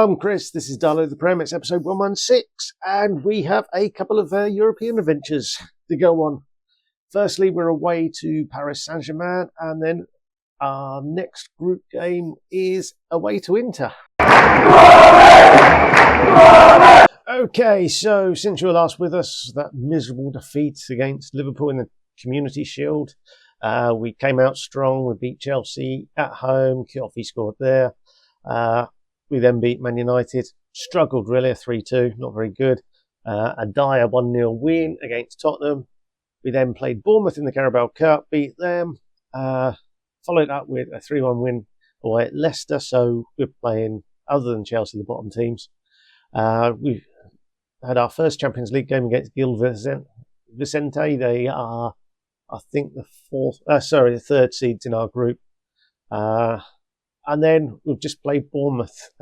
I'm Chris, this is Darlo the Prem, it's episode 116, and we have a couple of European adventures to go on. Firstly, we're away to Paris Saint-Germain, and then our next group game is away to Inter. Okay, so since you were last with us, that miserable defeat against Liverpool in the Community Shield, we came out strong, we beat Chelsea at home, Kiofi scored there. We then beat Man United, struggled really, a 3-2, not very good. A dire 1-0 win against Tottenham. We then played Bournemouth in the Carabao Cup, beat them, followed up with a 3-1 win away at Leicester, so we're playing, other than Chelsea, the bottom teams. We had our first Champions League game against Gil Vicente. They are, I think, the third seeds in our group. And then we've just played Bournemouth.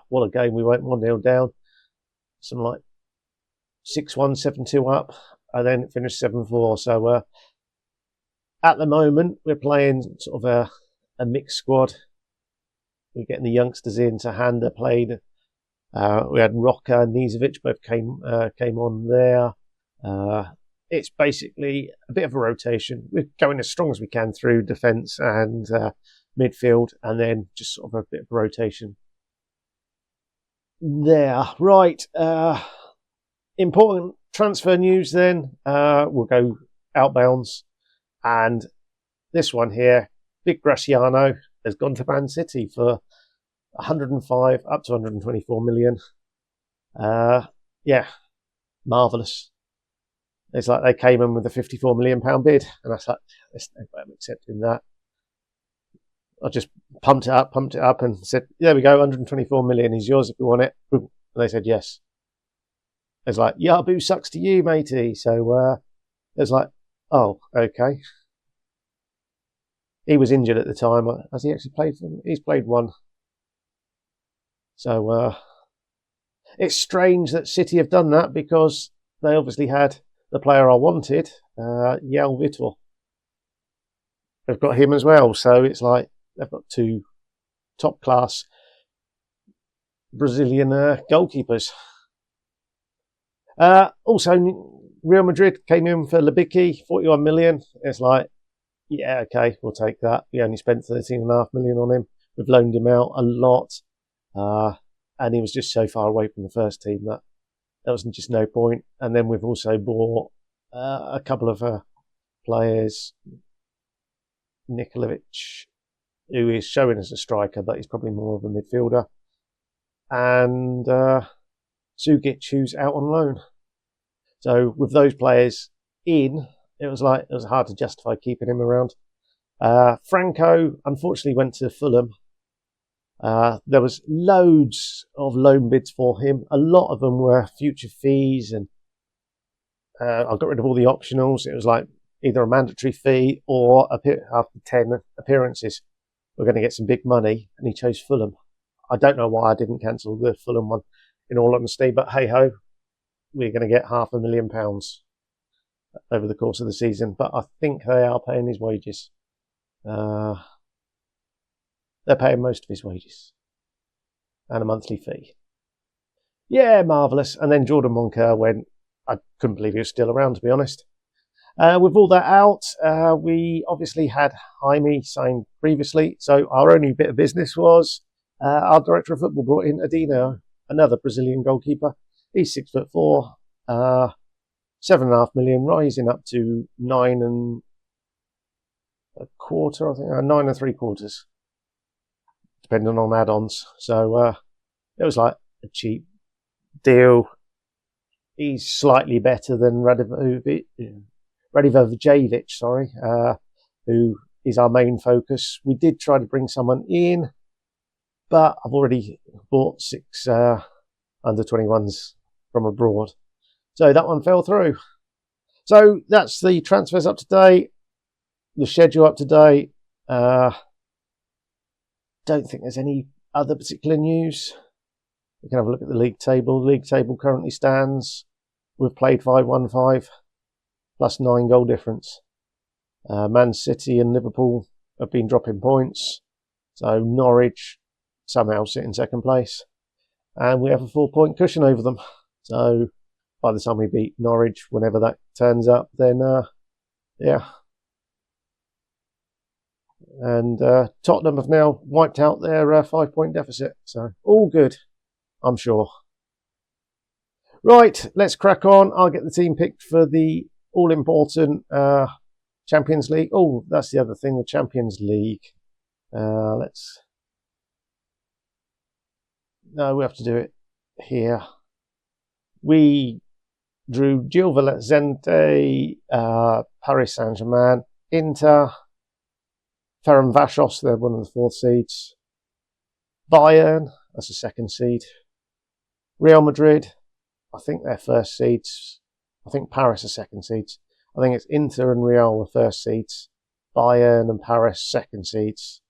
What a game. We went 1-0 down. Something like 6-1, 7-2 up. And then it finished 7-4. So at the moment, we're playing sort of a mixed squad. We're getting the youngsters in. Handa played. We had Roca and Nizovic both came on there. It's basically a bit of a rotation. We're going as strong as we can through defence and midfield, and then just sort of a bit of rotation there. Right, important transfer news then. We'll go outbounds, and this one here, Big Graciano has gone to Man City for 105 up to 124 million. Yeah, marvellous. It's like they came in with a £54 million bid, and I was like, there's no way I'm accepting that. I just pumped it up and said, there we go, 124 million, he's yours if you want it. And they said yes. It's like, Yabu sucks to you, matey. So it's like, oh, okay. He was injured at the time. Has he actually played for them? He's played one. So it's strange that City have done that, because they obviously had the player I wanted, Yao Vitor. They've got him as well. So it's like, they've got two top-class Brazilian goalkeepers. Also, Real Madrid came in for Lubicki, 41 million. It's like, yeah, okay, we'll take that. We only spent 13.5 million on him. We've loaned him out a lot. And he was just so far away from the first team that there was just no point. And then we've also bought a couple of players. Nikolovic, who is showing as a striker, but he's probably more of a midfielder. And Sugic, who's out on loan. So with those players in, it was hard to justify keeping him around. Franco, unfortunately, went to Fulham. There was loads of loan bids for him. A lot of them were future fees, and I got rid of all the optionals. It was like either a mandatory fee or after 10 appearances, we're going to get some big money, and he chose Fulham. I don't know why I didn't cancel the Fulham one, in all honesty, but hey-ho, we're going to get £500,000 over the course of the season, but I think they are paying his wages. They're paying most of his wages and a monthly fee. Yeah, marvellous. And then Jordan Moncur went. I couldn't believe he was still around, to be honest. With all that out, we obviously had Jaime signed previously, so our only bit of business was our director of football brought in Adino, another Brazilian goalkeeper. He's 6'4", 7.5 million, rising up to 9.25, I think, 9.75, depending on add-ons. So it was like a cheap deal. He's slightly better than Radivojevic, who is our main focus. We did try to bring someone in, but I've already bought 6 under-21s from abroad. So that one fell through. So that's the transfers up to date, the schedule up to date. Don't think there's any other particular news. We can have a look at the league table. The league table currently stands, we've played 5-1-5, plus 9 goal difference. Man City and Liverpool have been dropping points. So Norwich somehow sit in second place. and we have a 4-point cushion over them. So by the time we beat Norwich, whenever that turns up, then yeah. And Tottenham have now wiped out their 5-point deficit. So all good, I'm sure. Right, let's crack on. I'll get the team picked for the all-important Champions League. Oh, that's the other thing, the Champions League. Let's... No, we have to do it here. We drew Gil Vicente, Paris Saint-Germain, Inter, Ferencváros, they're one of the 4th seeds. Bayern, that's the 2nd seed. Real Madrid, I think they're 1st seeds. I think Paris are 2nd seeds. I think it's Inter and Real were 1st seeds. Bayern and Paris 2nd seeds.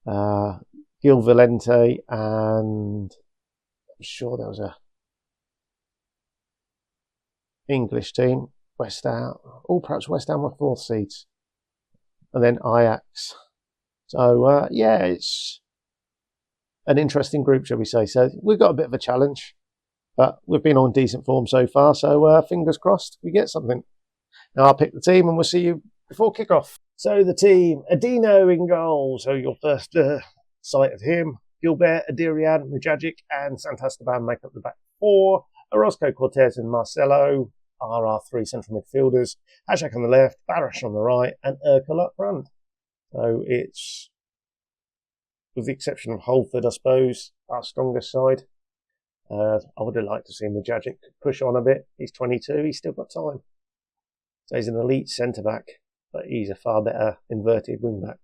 Gil Vicente and I'm sure there was a English team. West Ham. Oh, perhaps West Ham were 4th seeds. And then Ajax. So, yeah, it's an interesting group, shall we say. So we've got a bit of a challenge, but we've been on decent form so far. So fingers crossed we get something. Now I'll pick the team and we'll see you before kickoff. So the team, Adino in goal. So your first sight of him. Gilbert, Adirian, Mujagic and Santastaban make up the back 4. Orozco, Cortez and Marcelo are our 3 central midfielders. Hajek on the left, Barash on the right, and Urkel up front. So it's, with the exception of Holford, I suppose, our strongest side. I would have liked to see Mujagic push on a bit. He's 22, he's still got time. So he's an elite centre-back, but he's a far better inverted wing-back.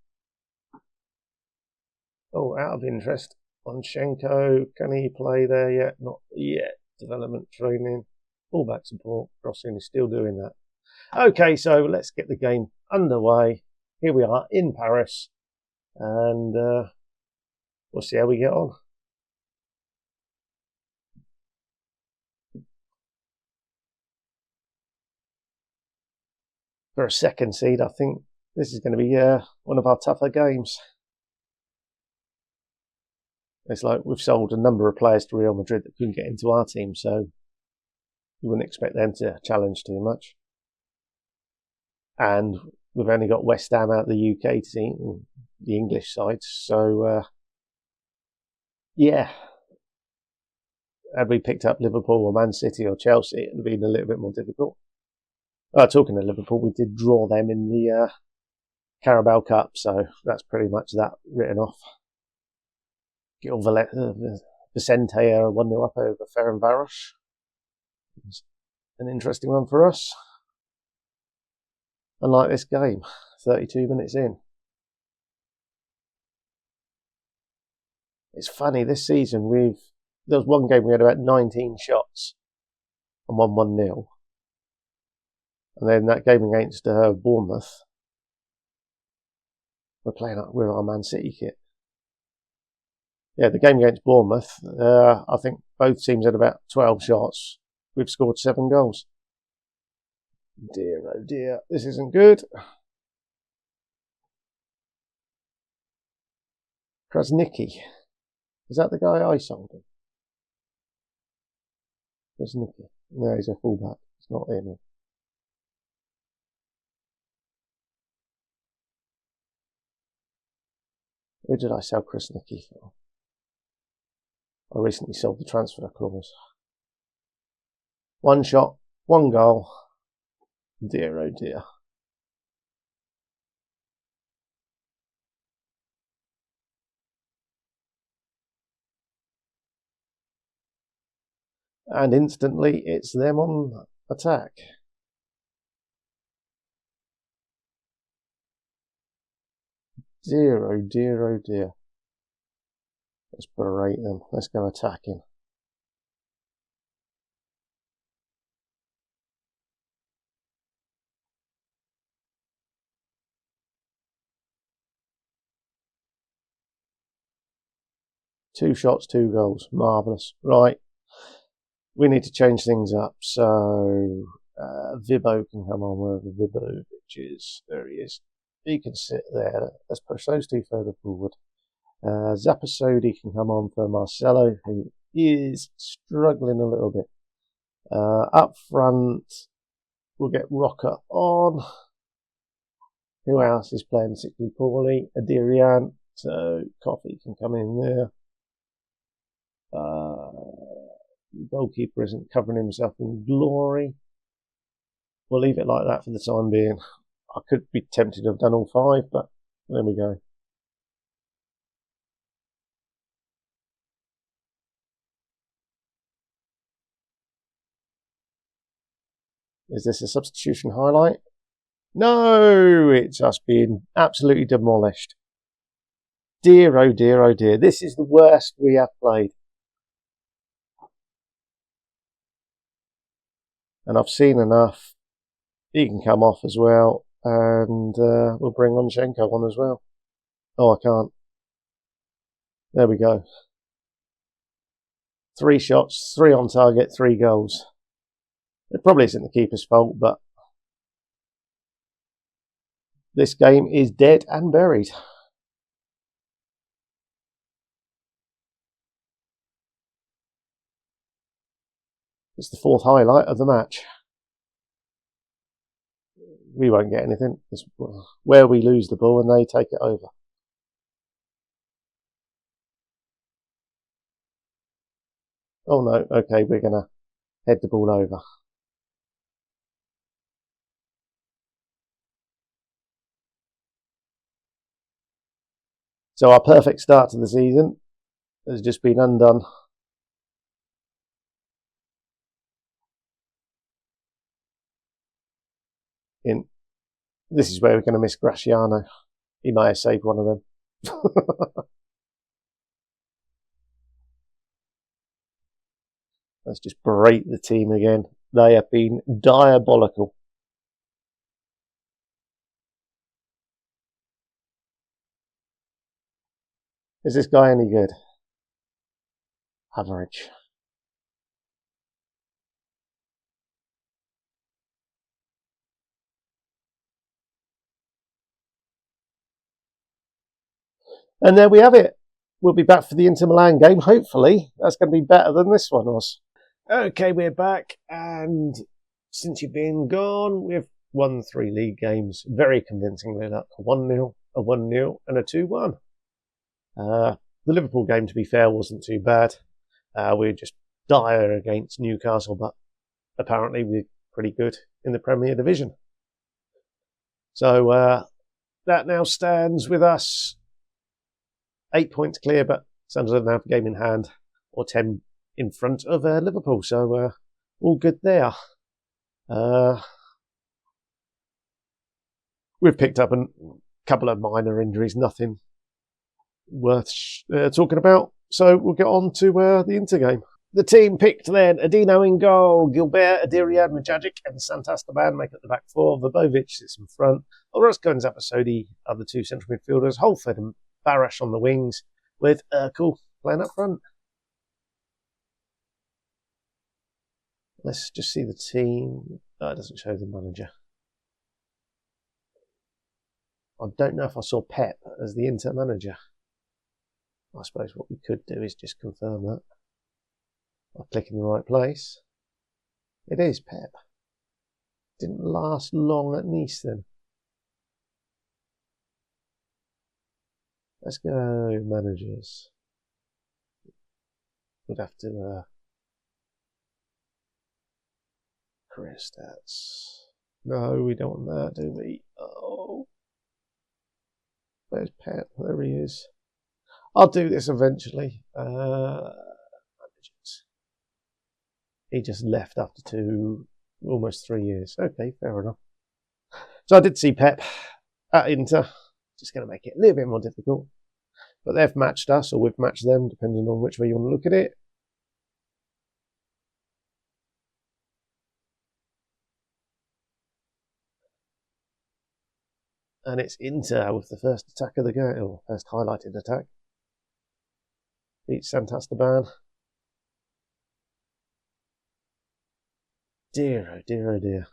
Oh, out of interest, Onchenko, can he play there yet? Not yet. Development training. Fullback support, Crossing is still doing that. Okay, so let's get the game underway. Here we are in Paris, and we'll see how we get on. For a 2nd seed, I think this is going to be one of our tougher games. It's like we've sold a number of players to Real Madrid that couldn't get into our team, so you wouldn't expect them to challenge too much. And we've only got West Ham out of the UK team, the English side. So, yeah. Had we picked up Liverpool or Man City or Chelsea, it would have been a little bit more difficult. Talking of Liverpool, we did draw them in the Carabao Cup, so that's pretty much that written off. Gil Vicente are 1-0 up over Ferencváros. An interesting one for us. Unlike this game, 32 minutes in. It's funny, this season there was one game we had about 19 shots and won 1-0. And then that game against Bournemouth, we're playing up with our Man City kit. Yeah, the game against Bournemouth, I think both teams had about 12 shots. We've scored 7 goals. Dear, oh dear, this isn't good. Krasnicki. Is that the guy I sold him? Krasnicki. No, he's a fullback. It's not him. Who did I sell Krasnicki for? I recently sold the transfer clause. 1 shot, 1 goal. Dear, oh dear. And instantly it's them on attack. Dear, oh dear, oh dear. Let's berate them. Let's go attacking. Two shots, 2 goals. Marvellous. Right. We need to change things up. So, Vibbo can come on wherever Vibbo is. There he is. He can sit there. Let's push those 2 further forward. Zapasodi can come on for Marcelo, who is struggling a little bit. Up front, we'll get Rocker on. Who else is playing particularly poorly? Adirian, so Coffee can come in there. The goalkeeper isn't covering himself in glory. We'll leave it like that for the time being. I could be tempted to have done all 5, but there we go. Is this a substitution highlight? No, it's us being absolutely demolished. Dear, oh dear, oh dear. This is the worst we have played. And I've seen enough. He can come off as well. And we'll bring Onchenko on as well. Oh, I can't. There we go. 3 shots, 3 on target, 3 goals. It probably isn't the keeper's fault, but this game is dead and buried. It's the 4th highlight of the match. We won't get anything. It's where we lose the ball and they take it over. Oh no, okay, we're going to head the ball over. So our perfect start to the season has just been undone. This is where we're going to miss Graciano. He may have saved one of them. Let's just berate the team again. They have been diabolical. Is this guy any good? Average. And there we have it. We'll be back for the Inter Milan game. Hopefully, that's going to be better than this one was. Okay, we're back. And since you've been gone, we've won 3 league games very convincingly. A 1-0, a 1-0, and a 2-1. The Liverpool game, to be fair, wasn't too bad. We were just dire against Newcastle, but apparently we're pretty good in the Premier Division. So that now stands with us 8 points clear, but Sam's doesn't have a game in hand, or 10 in front of Liverpool. So all good there. We've picked up a couple of minor injuries, nothing worth talking about. So we'll get on to the Inter game. The team picked then: Adino in goal, Gilbert, Adirian, Majagic, and Santastaban make up the back 4. Verbovic sits in front. Orozco and Zapasodi are the 2 central midfielders. Holford and Barash on the wings, with Urkel playing up front. Let's just see the team. Oh, it doesn't show the manager. I don't know if I saw Pep as the Inter manager. I suppose what we could do is just confirm that by clicking the right place. It is Pep. Didn't last long at Nice then. Let's go managers. We'd have to career stats. No, we don't want that, do we? Oh, where's Pep? There he is. I'll do this eventually. Managers. He just left after almost 3 years. Okay, fair enough. So I did see Pep at Inter. Just going to make it a little bit more difficult. But they've matched us, or we've matched them, depending on which way you want to look at it. And it's Inter with the first attack of the game, or first highlighted attack. Beats Santastaban. Dear, oh dear, oh dear.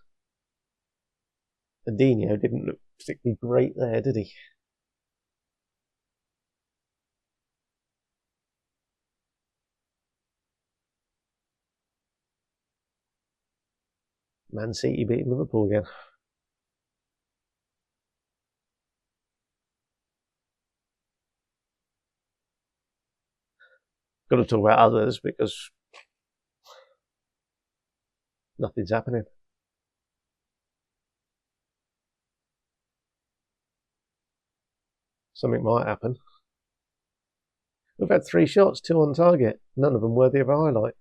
Adino didn't look particularly great there, did he? Man City beating Liverpool again. Got to talk about others because nothing's happening. Something might happen. We've had 3 shots, 2 on target, none of them worthy of a highlight.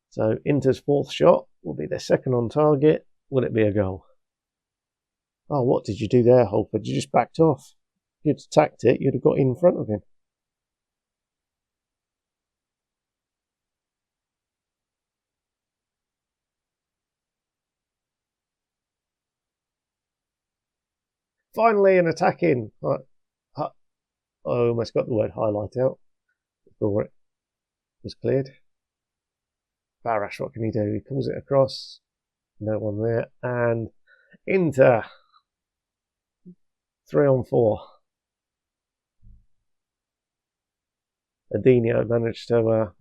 So Inter's 4th shot will be their 2nd on target. Will it be a goal? Oh, what did you do there, Holford? You just backed off. If you'd attacked it, you'd have got in front of him. Finally, an attack in. I almost got the word highlight out before it was cleared. Barash, what can he do? He pulls it across. No one there. And Inter. 3 on 4. Adinho managed to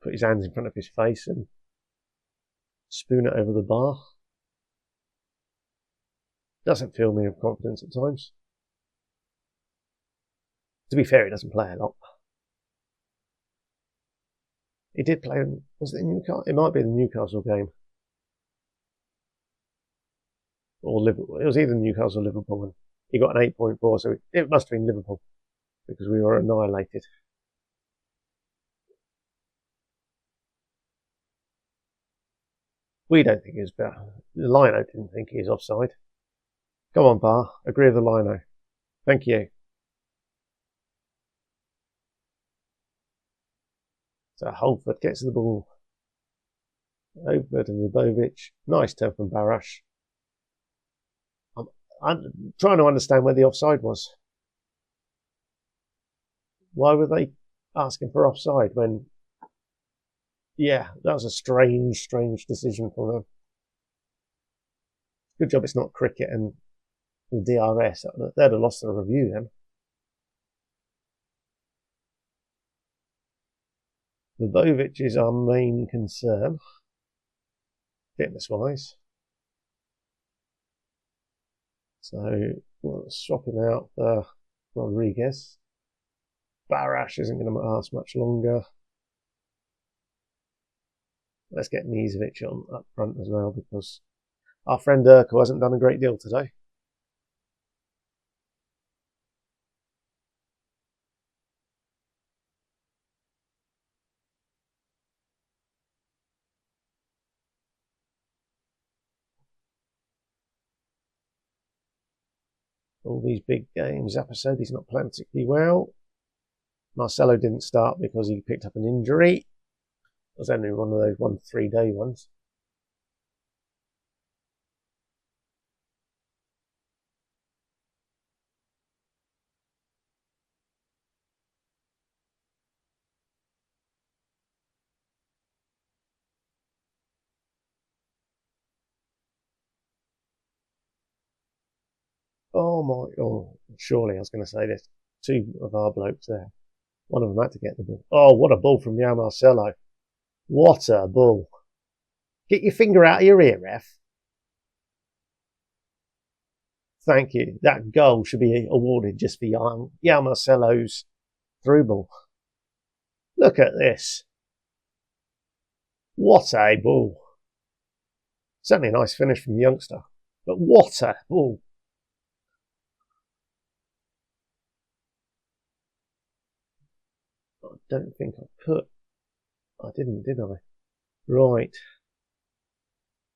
put his hands in front of his face and spoon it over the bar. Doesn't fill me with confidence at times. To be fair, he doesn't play a lot. He did play, was it Newcastle? It might be the Newcastle game. Or Liverpool. It was either Newcastle or Liverpool. And he got an 8.4, so it must have been Liverpool because we were annihilated. We don't think he was better. The Lino didn't think he was offside. Come on, Bar. Agree with the Lino. Thank you. So Holford gets the ball over to Vubovic. Nice turn from Barash. I'm trying to understand where the offside was. Why were they asking for offside when... Yeah, that was a strange decision for them. Good job it's not cricket and the DRS. They'd have lost the review then. Vubovic is our main concern, fitness-wise. So we're swapping out Rodriguez. Barash isn't going to last much longer. Let's get Nizovic on up front as well because our friend Urkel hasn't done a great deal today. All these big games episode, he's not playing particularly well. Marcelo didn't start because he picked up an injury. It was only one of those 1 to 3 day ones. Surely I was going to say this. 2 of our blokes there. One of them had to get the ball. Oh, what a ball from João Marcelo. What a ball. Get your finger out of your ear, ref. Thank you. That goal should be awarded just for João Marcelo's through ball. Look at this. What a ball. Certainly a nice finish from the youngster. But what a ball. I don't think I didn't, did I? Right.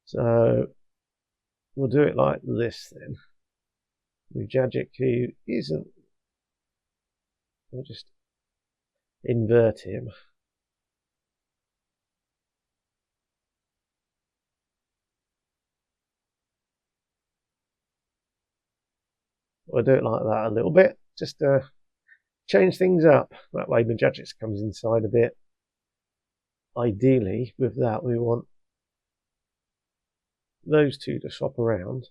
So we'll do it like this then. Mujagic, who isn't... We'll just invert him. We'll do it like that a little bit, just to change things up. That way Mujagic comes inside a bit. Ideally, with that, we want those 2 to swap around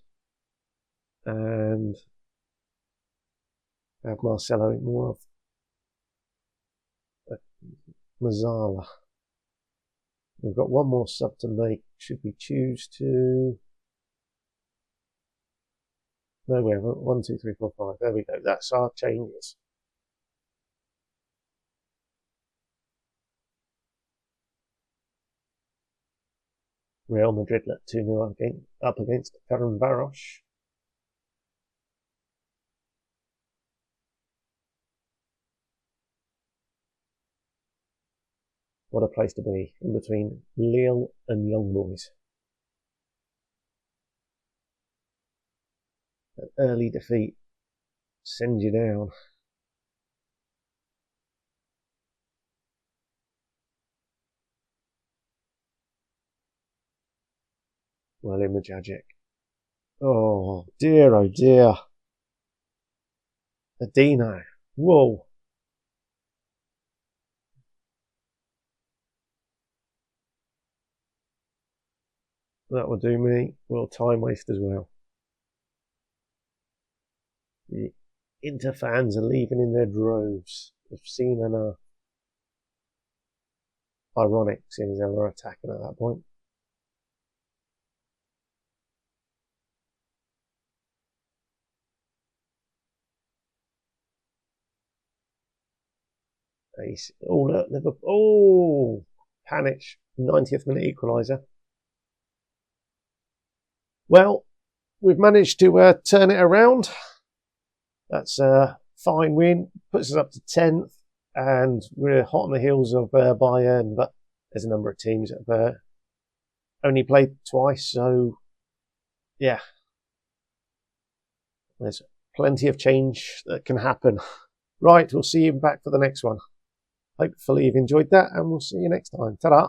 and have Marcelo more of a Mazzala. We've got one more sub to make. Should we choose to... No, we have 1, 2, 3, 4, 5. There we go. That's our changes. Real Madrid let 2-0 up against Ferencváros. What a place to be, in between Lille and Young Boys. An early defeat sends you down. Well, in Majagic. Oh dear, oh dear. Adino. Whoa. That will do me. Well, time waste as well. The Inter fans are leaving in their droves. We've seen enough. Ironic, seeing as they were attacking at that point. Ace. Oh, look, Liverpool. Oh, Panic. 90th minute equaliser. Well, we've managed to turn it around. That's a fine win. Puts us up to 10th. And we're hot on the heels of Bayern. But there's a number of teams that have only played twice. So, yeah. There's plenty of change that can happen. Right, we'll see you back for the next one. Hopefully you've enjoyed that, and we'll see you next time. Ta-da!